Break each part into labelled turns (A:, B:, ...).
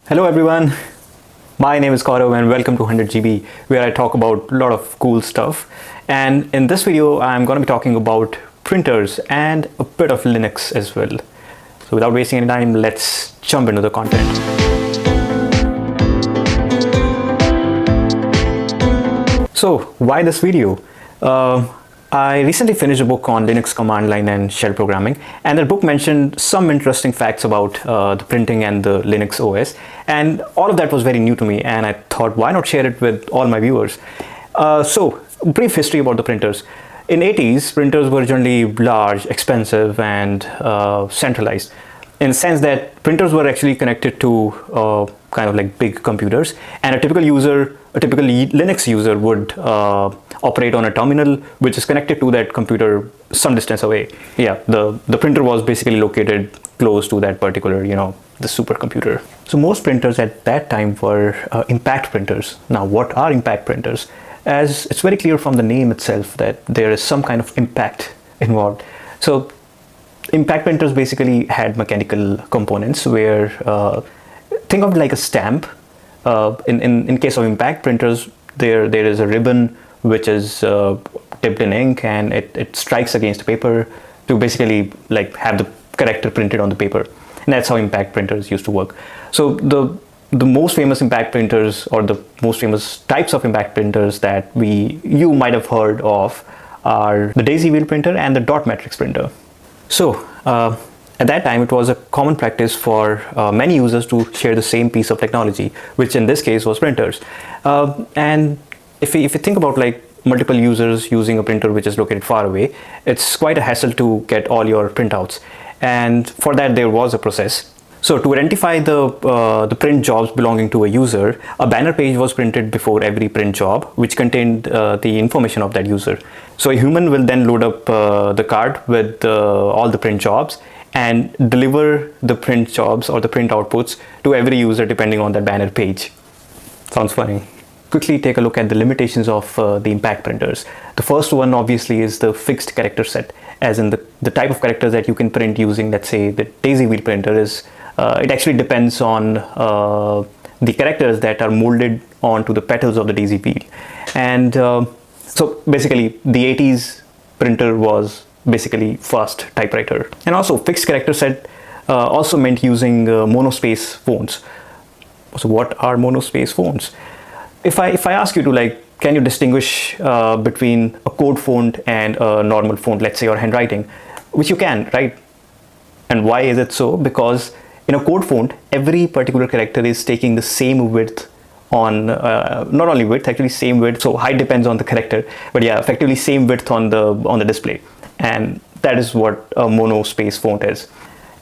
A: Hello everyone, my name is Gaurav and welcome to 100GB, where I talk about a lot of cool stuff. And in this video I'm going to be talking about printers and a bit of Linux as well. So without wasting any time, let's jump into the content. So why this video? I recently finished a book on Linux command line and shell programming, and the book mentioned some interesting facts about the printing and the Linux OS, and all of that was very new to me, and I thought, why not share it with all my viewers? So brief history about the printers. In 80s, printers were generally large, expensive, and centralized, in the sense that printers were actually connected to kind of like big computers, and a typical Linux user would operate on a terminal which is connected to that computer some distance away. Yeah, the printer was basically located close to that particular, the supercomputer. So most printers at that time were impact printers. Now, what are impact printers? As it's very clear from the name itself that there is some kind of impact involved. So impact printers basically had mechanical components where think of it like a stamp. In case of impact printers, there is a ribbon which is dipped in ink, and it strikes against the paper to basically like have the character printed on the paper. And that's how impact printers used to work. So the most famous impact printers, or the most famous types of impact printers that you might have heard of, are the daisy wheel printer and the dot matrix printer. So at that time, it was a common practice for many users to share the same piece of technology, which in this case was printers. And if you think about like multiple users using a printer which is located far away, it's quite a hassle to get all your printouts. And for that, there was a process. So to identify the print jobs belonging to a user, a banner page was printed before every print job, which contained the information of that user. So a human will then load up the card with all the print jobs and deliver the print jobs or the print outputs to every user depending on that banner page. Sounds funny. Quickly take a look at the limitations of the impact printers. The first one obviously is the fixed character set, as in the type of characters that you can print using, let's say, the daisy wheel printer is, it actually depends on the characters that are molded onto the petals of the daisy wheel. And so basically the 80s printer was basically fast typewriter. And also fixed character set also meant using monospace fonts. So what are monospace fonts? If I ask you to, like, can you distinguish between a code font and a normal font, let's say, or handwriting, which you can, right? And why is it so? Because in a code font, every particular character is taking the same width on, not only width, actually same width. So height depends on the character, but yeah, effectively same width on the display. And that is what a monospace font is.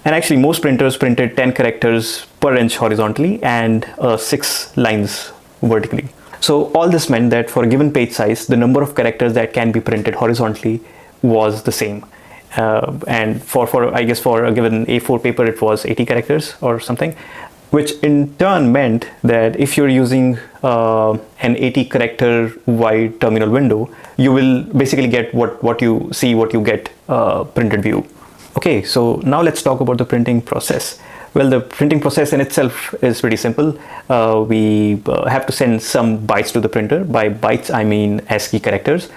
A: And actually most printers printed 10 characters per inch horizontally and 6 lines vertically. So all this meant that for a given page size, the number of characters that can be printed horizontally was the same. And for I guess for a given A4 paper, it was 80 characters or something, which in turn meant that if you're using an 80 character wide terminal window, you will basically get what you get printed view. Okay, so now let's talk about the printing process. Well, the printing process in itself is pretty simple. We have to send some bytes to the printer. By bytes, I mean ASCII characters.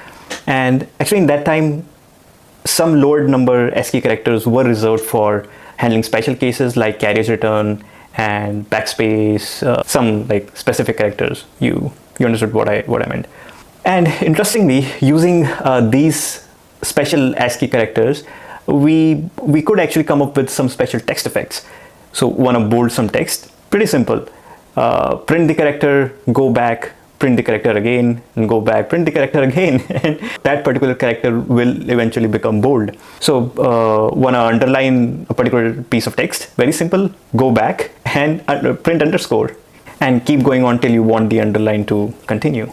A: And actually in that time, some lowered number ASCII characters were reserved for handling special cases like carriage return and backspace, some like specific characters. You understood what I meant. And interestingly, using these special ASCII characters, we could actually come up with some special text effects. So want to bold some text? Pretty simple. Print the character, go back, print the character again, and go back, print the character again, and that particular character will eventually become bold. So want to underline a particular piece of text? Very simple. Go back and print underscore, and keep going on till you want the underline to continue.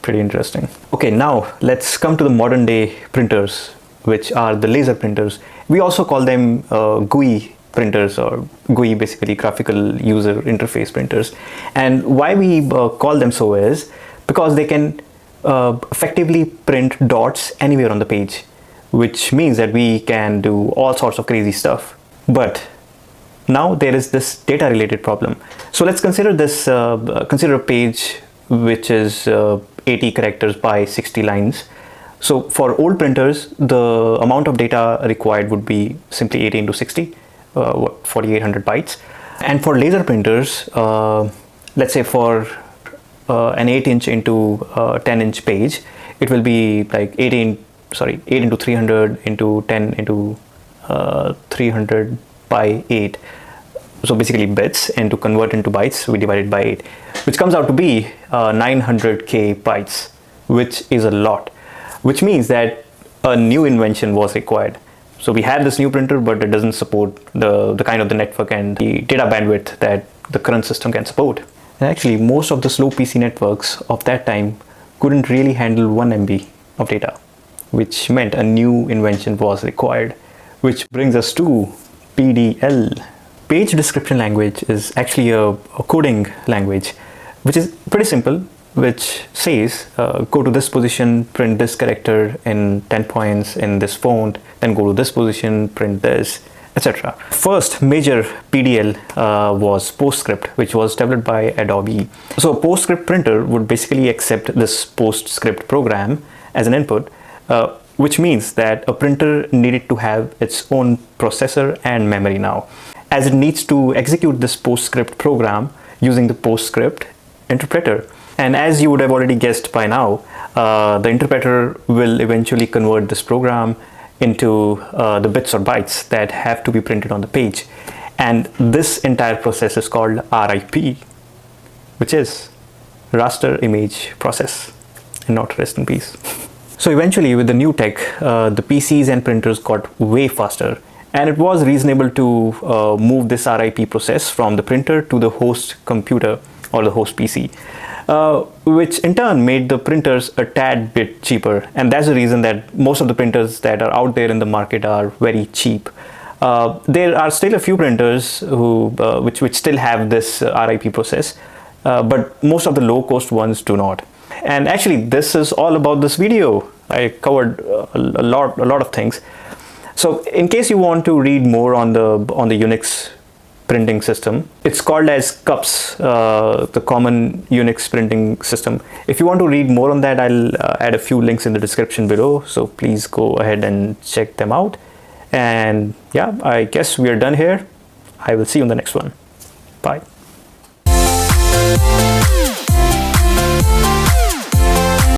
A: Pretty interesting. Okay, now let's come to the modern day printers, which are the laser printers. We also call them GUI printers, or GUI, basically graphical user interface printers. And why we call them so is because they can effectively print dots anywhere on the page, which means that we can do all sorts of crazy stuff. But now there is this data related problem. So let's consider this, consider a page which is 80 characters by 60 lines. So for old printers, the amount of data required would be simply 80 into 60, 4800 bytes. And for laser printers, let's say for an 8-inch into 10-inch page, it will be like 8 into 300 into 10 into 300 by 8. So basically bits, and to convert into bytes, we divide it by 8, which comes out to be 900k bytes, which is a lot, which means that a new invention was required. So we have this new printer, but it doesn't support the kind of the network and the data bandwidth that the current system can support. And actually, most of the slow PC networks of that time couldn't really handle 1 MB of data, which meant a new invention was required, which brings us to PDL. Page description language is actually a coding language, which is pretty simple, which says go to this position, print this character in 10 points in this font, then go to this position, print this, etc. First major PDL was PostScript, which was developed by Adobe. So a PostScript printer would basically accept this PostScript program as an input, which means that a printer needed to have its own processor and memory now, as it needs to execute this PostScript program using the PostScript interpreter. And as you would have already guessed by now, the interpreter will eventually convert this program into the bits or bytes that have to be printed on the page. And this entire process is called RIP, which is Raster Image Process, and not rest in peace. So eventually, with the new tech, the PCs and printers got way faster, and it was reasonable to move this RIP process from the printer to the host computer or the host PC, which in turn made the printers a tad bit cheaper. And that's the reason that most of the printers that are out there in the market are very cheap. There are still a few printers who which still have this RIP process, but most of the low-cost ones do not. And actually, this is all about this video. I covered a lot of things. So in case you want to read more on the Unix printing system, it's called as CUPS, the Common Unix Printing System. If you want to read more on that, I'll add a few links in the description below, so please go ahead and check them out. And yeah, I guess we are done here. I will see you in the next one. Bye.